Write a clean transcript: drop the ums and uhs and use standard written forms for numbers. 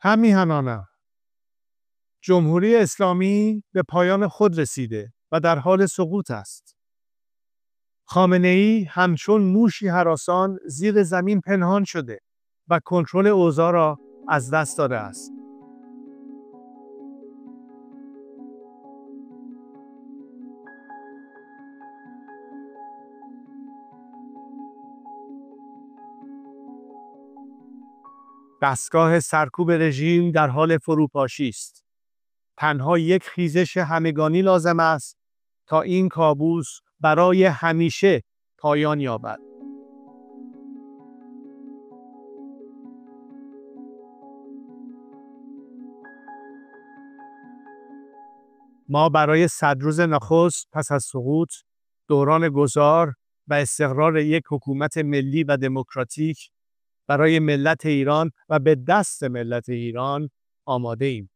همیهنانم، جمهوری اسلامی به پایان خود رسیده و در حال سقوط است. خامنه‌ای همچون موشی هراسان زیر زمین پنهان شده و کنترل اوضاع را از دست داده است. دستگاه سرکوب رژیم در حال فروپاشی است. تنها یک خیزش همگانی لازم است تا این کابوس برای همیشه پایان یابد. ما برای 100 روز نخست پس از سقوط، دوران گذار و استقرار یک حکومت ملی و دموکراتیک برای ملت ایران و به دست ملت ایران آماده ایم.